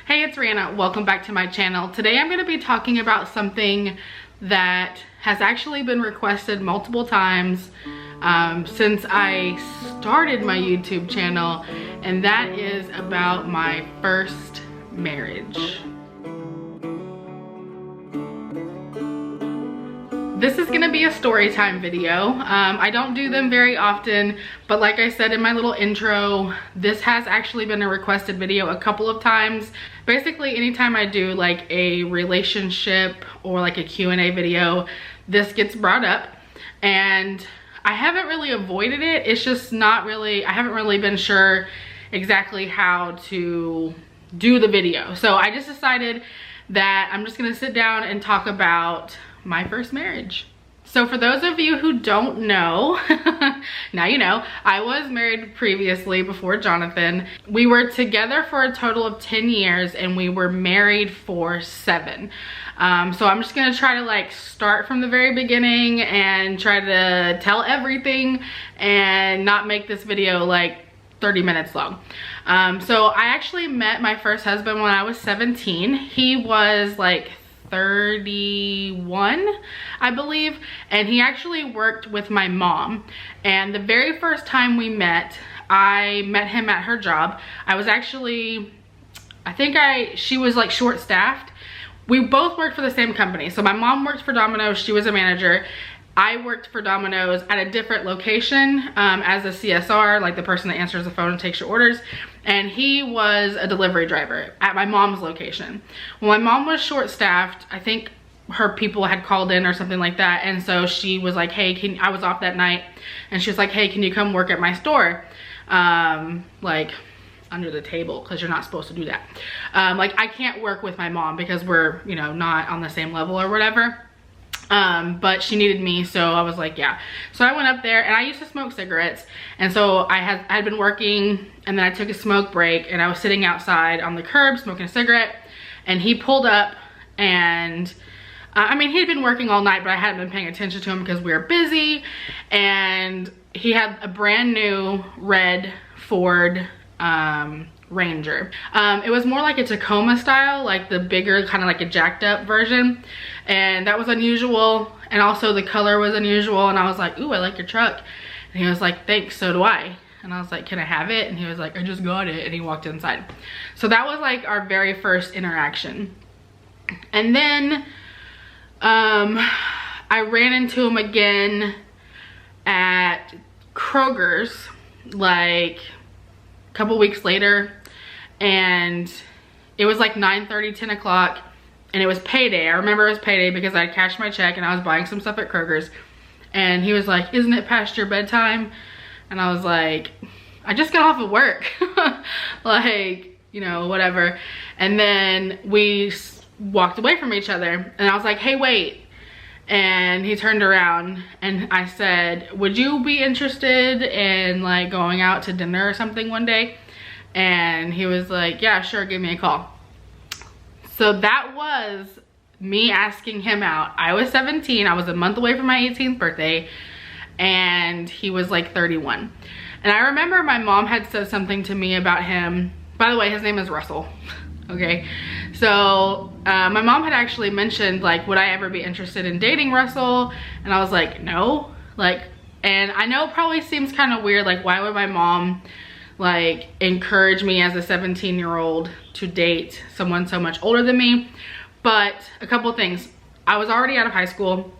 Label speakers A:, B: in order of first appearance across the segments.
A: Hey, it's Rhianna. Welcome back to my channel. Today I'm going to be talking about something that has actually been requested multiple times since I started my YouTube channel, and that is about my first marriage. This is gonna be a story time video. I don't do them very often, but like I said in my little intro, this has actually been a requested video a couple of times. Basically, anytime I do like a relationship or like a Q&A video, this gets brought up, and I haven't really avoided it. It's just not really, I haven't really been sure exactly how to do the video. So I just decided that I'm just gonna sit down and talk about my first marriage. So for those of you who don't know, now you know, I was married previously before Jonathan. We were together for a total of 10 years and we were married for 7. So I'm just gonna try to like start from the very beginning and try to tell everything and not make this video like 30 minutes long. So I actually met my first husband when I was 17. He was like 31, I believe, and he actually worked with my mom. And the very first time we met, I met him at her job. I was actually, she was like short-staffed. We both worked for the same company. So my mom worked for Domino's, she was a manager. I worked for Domino's at a different location as a CSR, like the person that answers the phone and takes your orders. And he was a delivery driver at my mom's location. When my mom was short-staffed, I think her people had called in or something like that. And so she was like, hey, I was off that night. And she was like, hey, can you come work at my store? Like under the table, because you're not supposed to do that. Like I can't work with my mom because we're, you know, not on the same level or whatever. But she needed me, so I was like, yeah. So I went up there, and I used to smoke cigarettes, and so I had been working, and then I took a smoke break, and I was sitting outside on the curb smoking a cigarette, and he pulled up, and I mean, he had been working all night, but I hadn't been paying attention to him because we were busy, and he had a brand new red Ford Ranger. It was more like a Tacoma style, like the bigger, kind of like a jacked up version, and that was unusual, and also the color was unusual, and I was like, ooh, I like your truck. And he was like, thanks, so do I. And I was like, can I have it? And he was like, I just got it. And he walked inside. So that was like our very first interaction. And then I ran into him again at Kroger's like a couple weeks later, and it was like 9:30, 10 o'clock, and it was payday. I remember it was payday because I cashed my check and I was buying some stuff at Kroger's, and he was like, isn't it past your bedtime? And I was like, I just got off of work. Like, you know, whatever. And then we walked away from each other, and I was like, hey, wait. And he turned around, and I said, would you be interested in like going out to dinner or something one day? And he was like, yeah, sure, give me a call. So that was me asking him out. I was 17, I was a month away from my 18th birthday, and he was like 31. And I remember my mom had said something to me about him. By the way, his name is Russell. Okay, so my mom had actually mentioned like, would I ever be interested in dating Russell? And I was like, no. Like, and I know it probably seems kind of weird, like why would my mom like encourage me as a 17-year-old to date someone so much older than me? But a couple things. I was already out of high school,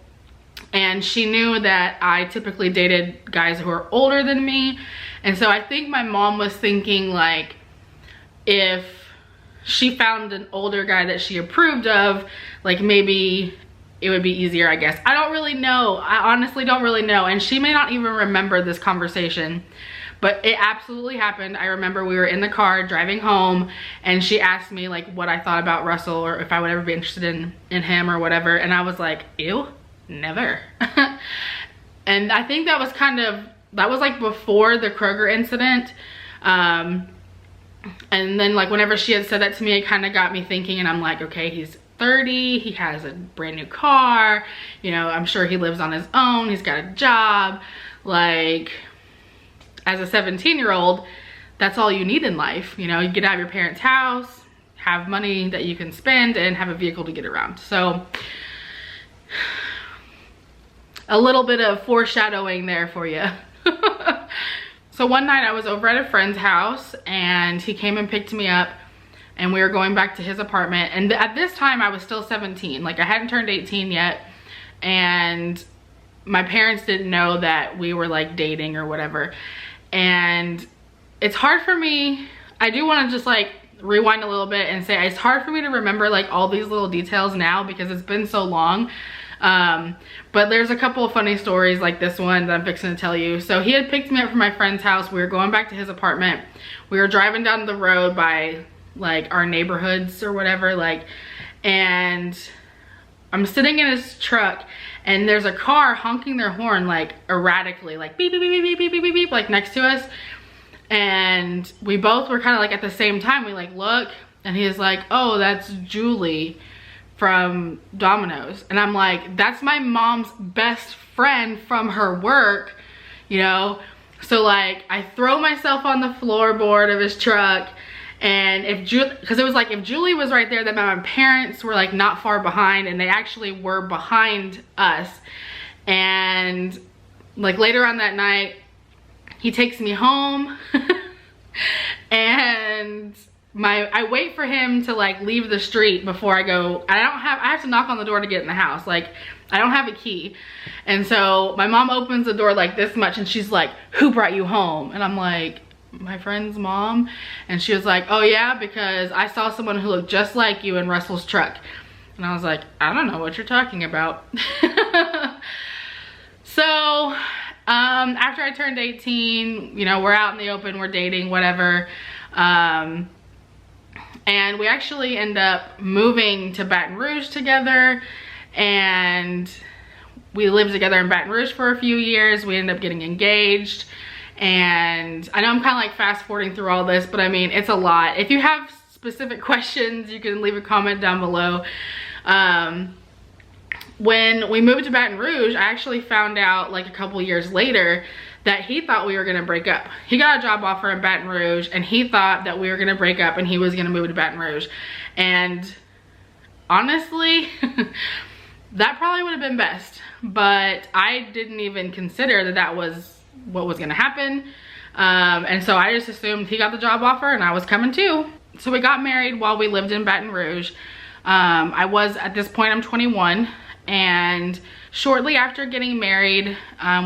A: and she knew that I typically dated guys who are older than me. And so I think my mom was thinking like, if she found an older guy that she approved of, like maybe it would be easier, I guess. I don't really know. I honestly don't really know. And she may not even remember this conversation, but it absolutely happened. I remember we were in the car driving home, and she asked me like what I thought about Russell, or if I would ever be interested in him or whatever. And I was like, ew, never. And I think that was like before the Kroger incident. And then like whenever she had said that to me, it kind of got me thinking, and I'm like, okay, he's 30, he has a brand new car, you know, I'm sure he lives on his own, he's got a job. Like, as a 17-year-old, that's all you need in life. You know, you get out of your parents' house, have money that you can spend and have a vehicle to get around. So a little bit of foreshadowing there for you. So one night I was over at a friend's house and he came and picked me up and we were going back to his apartment. And at this time I was still 17, like I hadn't turned 18 yet. And my parents didn't know that we were like dating or whatever. And it's hard for me, I do want to just like rewind a little bit and say it's hard for me to remember like all these little details now because it's been so long. But there's a couple of funny stories like this one that I'm fixing to tell you. So he had picked me up from my friend's house. We were going back to his apartment. We were driving down the road by like our neighborhoods or whatever, like, and I'm sitting in his truck and there's a car honking their horn like erratically, like beep, beep, beep, beep, beep, beep, beep, beep, like next to us. And we both were kind of like at the same time, we like look and he is like, oh, that's Julie from Domino's. And I'm like, that's my mom's best friend from her work, you know? So like I throw myself on the floorboard of his truck, and if Julie, because it was like if Julie was right there, then my parents were like not far behind, and they actually were behind us. And like later on that night, he takes me home and I wait for him to like leave the street before I go. I have to knock on the door to get in the house. Like I don't have a key. And so my mom opens the door like this much and she's like, who brought you home? And I'm like, my friend's mom. And she was like, oh yeah, because I saw someone who looked just like you in Russell's truck. And I was like, I don't know what you're talking about. So after I turned 18, you know, we're out in the open, we're dating, whatever. And we actually end up moving to Baton Rouge together, and we lived together in Baton Rouge for a few years. We ended up getting engaged, and I know I'm kind of like fast forwarding through all this, but I mean, it's a lot. If you have specific questions, you can leave a comment down below. When we moved to Baton Rouge, I actually found out like a couple years later that he thought we were gonna break up. He got a job offer in Baton Rouge and he thought that we were gonna break up and he was gonna move to Baton Rouge. And honestly, that probably would have been best, but I didn't even consider that that was what was gonna happen. And so I just assumed he got the job offer and I was coming too. So we got married while we lived in Baton Rouge. At this point, I'm 21. And shortly after getting married,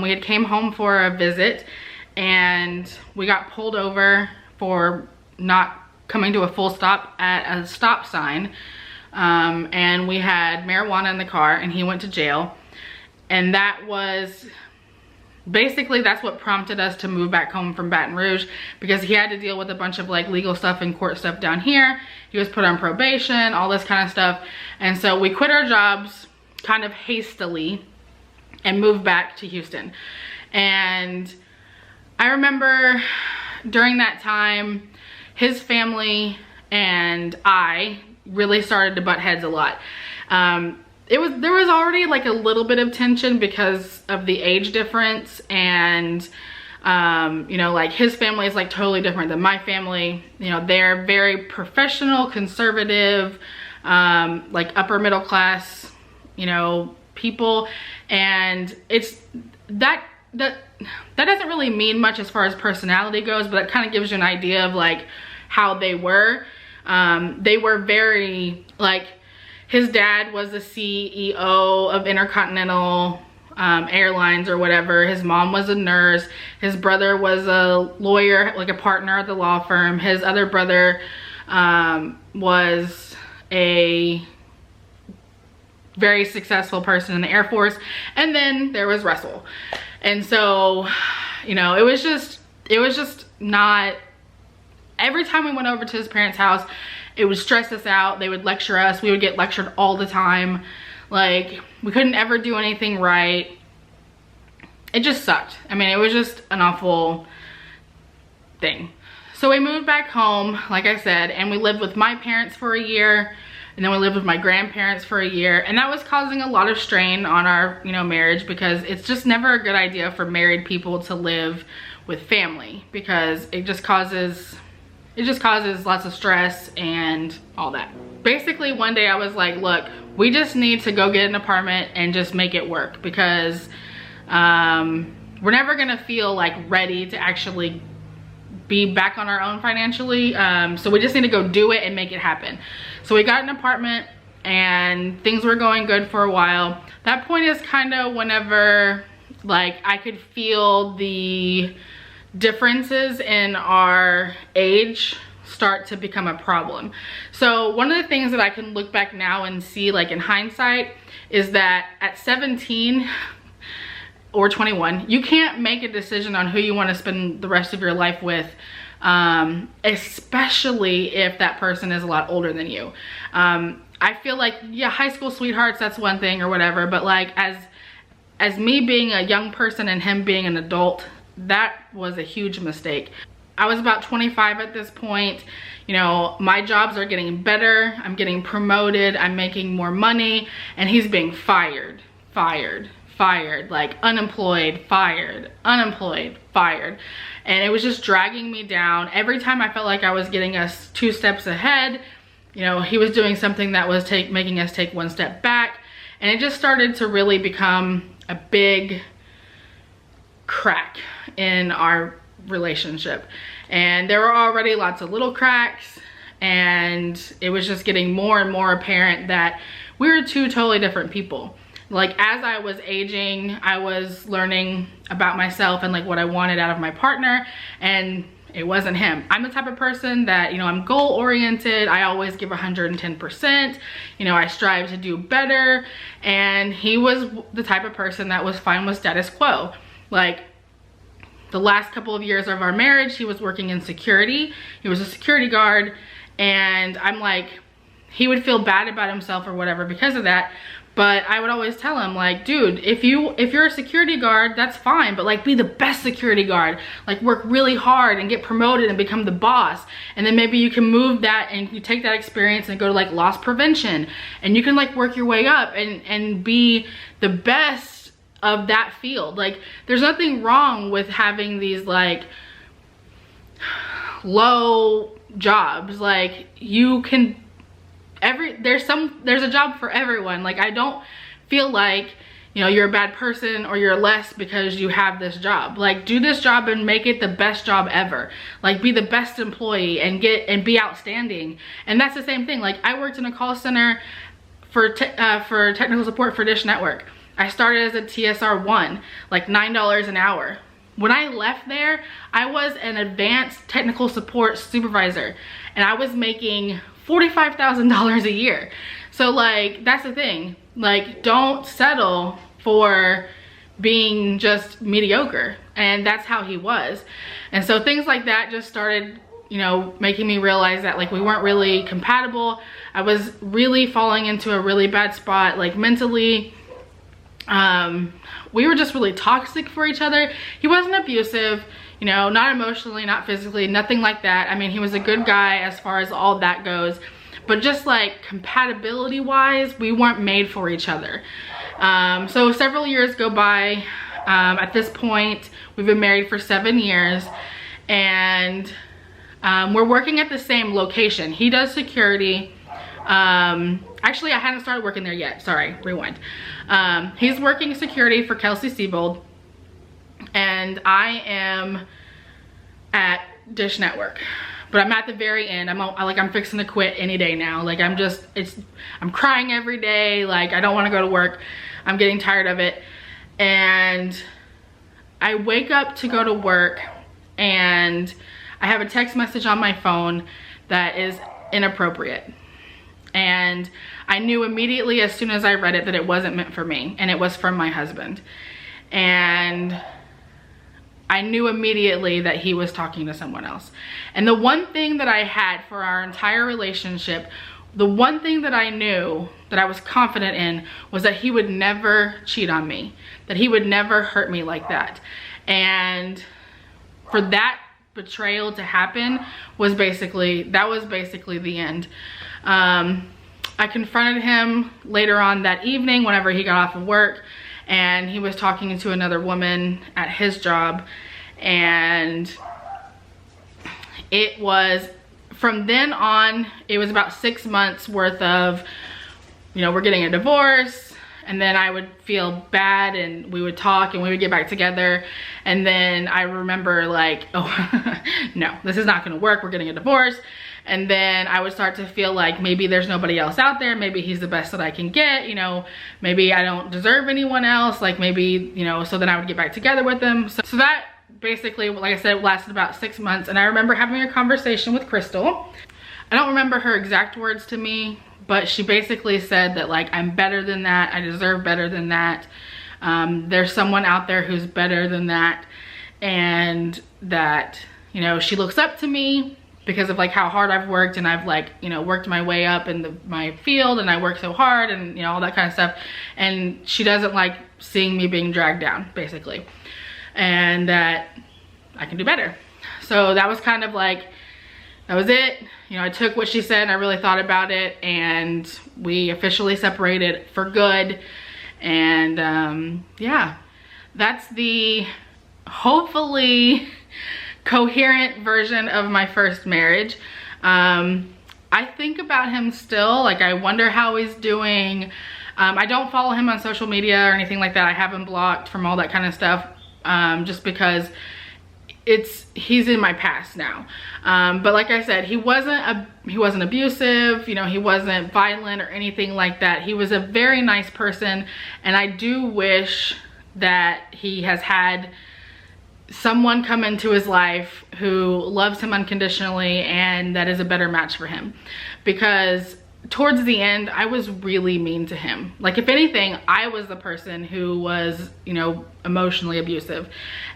A: we had came home for a visit and we got pulled over for not coming to a full stop at a stop sign. And we had marijuana in the car and he went to jail. And that was basically, that's what prompted us to move back home from Baton Rouge, because he had to deal with a bunch of like legal stuff and court stuff down here. He was put on probation, all this kind of stuff. And so we quit our jobs kind of hastily and moved back to Houston. And I remember during that time, his family and I really started to butt heads a lot. There was already like a little bit of tension because of the age difference, and you know, like his family is like totally different than my family. You know, they're very professional, conservative, like upper middle class, you know, people. And it's that doesn't really mean much as far as personality goes, but it kind of gives you an idea of like how they were. They were very like, his dad was the CEO of Intercontinental Airlines or whatever. His mom was a nurse. His brother was a lawyer, like a partner at the law firm. His other brother was a very successful person in the Air Force. And then there was Russell. And so, you know, it was just not, every time we went over to his parents' house, it would stress us out. They would lecture us. We would get lectured all the time. Like, we couldn't ever do anything right. It just sucked. I mean, it was just an awful thing. So we moved back home, like I said, and we lived with my parents for a year. And then we lived with my grandparents for a year. And that was causing a lot of strain on our, you know, marriage, because it's just never a good idea for married people to live with family, because it just causes it just causes lots of stress and all that. Basically, one day I was like, look, we just need to go get an apartment and just make it work, because we're never gonna feel like ready to actually be back on our own financially. So we just need to go do it and make it happen. So we got an apartment and things were going good for a while. That point is kind of whenever like I could feel the differences in our age start to become a problem. So one of the things that I can look back now and see, like in hindsight, is that at 17 or 21, you can't make a decision on who you want to spend the rest of your life with, especially if that person is a lot older than you. I feel like, yeah, high school sweethearts, that's one thing or whatever, but like as me being a young person and him being an adult, that was a huge mistake. I was about 25 at this point. You know, my jobs are getting better, I'm getting promoted, I'm making more money, and he's being fired, like unemployed, fired, unemployed, fired. And it was just dragging me down. Every time I felt like I was getting us 2 steps ahead, you know, he was doing something that was making us take 1 step back. And it just started to really become a big crack in our relationship. And there were already lots of little cracks, and it was just getting more and more apparent that we were 2 totally different people. Like as I was aging, I was learning about myself and like what I wanted out of my partner, and it wasn't him. I'm the type of person that, you know, I'm goal oriented. I always give 110%. You know, I strive to do better. And he was the type of person that was fine with status quo. Like the last couple of years of our marriage, he was working in security. He was a security guard. And I'm like, he would feel bad about himself or whatever because of that. But I would always tell him, like, dude, if you're a security guard, that's fine, but like be the best security guard. Like work really hard and get promoted and become the boss. And then maybe you can move that and you take that experience and go to like loss prevention. And you can like work your way up and be the best of that field. Like there's nothing wrong with having these like low jobs. Like you can, there's a job for everyone. Like I don't feel like, you know, you're a bad person or you're less because you have this job. Like do this job and make it the best job ever. Like be the best employee and be outstanding. And that's the same thing. Like I worked in a call center for technical support for Dish Network. I started as a TSR 1, like $9 an hour. When I left there, I was an advanced technical support supervisor, and I was making $45,000 a year. So like, that's the thing. Like, don't settle for being just mediocre. And that's how he was. And so things like that just started, you know, making me realize that like we weren't really compatible. I was really falling into a really bad spot, like mentally. We were just really toxic for each other. He wasn't abusive, you know, not emotionally, not physically, nothing like that. I mean, he was a good guy as far as all that goes, but just like compatibility wise, we weren't made for each other. So several years go by. At this point, we've been married for 7 years, and we're working at the same location. He does security. Actually, I hadn't started working there yet. Sorry, rewind. He's working security for Kelsey Siebold, and I am at Dish Network. But I'm at the very end. I'm fixing to quit any day now. Like I'm crying every day. Like I don't want to go to work. I'm getting tired of it. And I wake up to go to work, and I have a text message on my phone that is inappropriate. And I knew immediately as soon as I read it that it wasn't meant for me, and it was from my husband. And I knew immediately that he was talking to someone else. And the one thing that I had for our entire relationship, the one thing that I knew, that I was confident in, was that he would never cheat on me, that he would never hurt me like that. And for that betrayal to happen was basically the end. I confronted him later on that evening whenever he got off of work, and he was talking to another woman at his job, and it was from then on, it was about 6 months worth of, you know, we're getting a divorce, and then I would feel bad and we would talk and we would get back together. And then I remember like, oh, no, this is not gonna work, we're getting a divorce. And then I would start to feel like maybe there's nobody else out there, maybe he's the best that I can get, you know, maybe I don't deserve anyone else, like maybe, you know, so then I would get back together with him. So that basically, like I said, lasted about 6 months. And I remember having a conversation with Crystal. I don't remember her exact words to me, but she basically said that like, I'm better than that, I deserve better than that. There's someone out there who's better than that, and that, you know, she looks up to me because of like how hard I've worked, and I've like, you know, worked my way up in my field, and I work so hard, and you know, all that kind of stuff. And she doesn't like seeing me being dragged down, basically, and that I can do better. So that was kind of like, that was it. You know, I took what she said and I really thought about it, and we officially separated for good. And yeah, that's the hopefully coherent version of my first marriage. I think about him still, like I wonder how he's doing. I don't follow him on social media or anything like that. I have him blocked from all that kind of stuff, just because he's in my past now. But like I said, he wasn't abusive, you know, he wasn't violent or anything like that. He was a very nice person, and I do wish that he has had someone come into his life who loves him unconditionally and that is a better match for him. Because towards the end, I was really mean to him. Like, if anything, I was the person who was, you know, emotionally abusive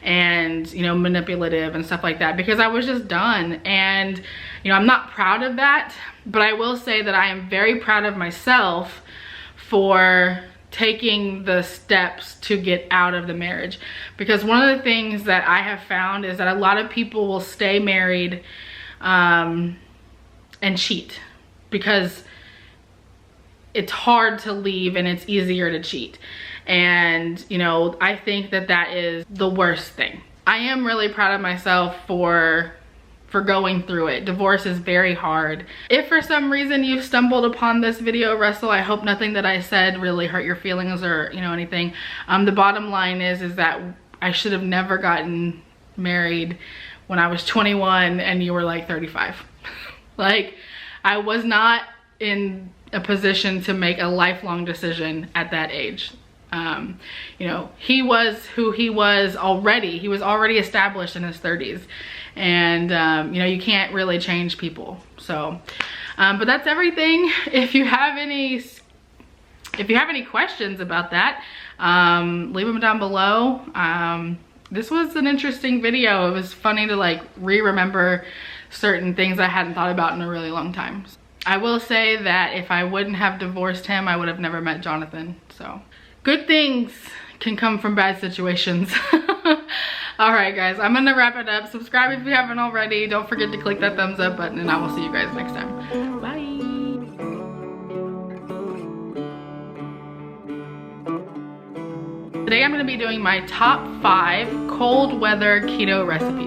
A: and, you know, manipulative and stuff like that, because I was just done. And, you know, I'm not proud of that, but I will say that I am very proud of myself for taking the steps to get out of the marriage. Because one of the things that I have found is that a lot of people will stay married and cheat, because it's hard to leave and it's easier to cheat. And, you know, I think that that is the worst thing. I am really proud of myself for going through it. Divorce is very hard. If for some reason you stumbled upon this video, Russell, I hope nothing that I said really hurt your feelings or, you know, anything. The bottom line is that I should have never gotten married when I was 21 and you were like 35. Like, I was not in a position to make a lifelong decision at that age. You know, he was who he was already. He was already established in his 30s. And, you know, you can't really change people. So, but that's everything. If you have any questions about that, leave them down below. This was an interesting video. It was funny to like remember certain things I hadn't thought about in a really long time. I will say that if I wouldn't have divorced him, I would have never met Jonathan. So good things can come from bad situations. All right, guys, I'm gonna wrap it up. Subscribe if you haven't already. Don't forget to click that thumbs up button, and I will see you guys next time. Bye. Today I'm gonna be doing my top 5 cold weather keto recipes.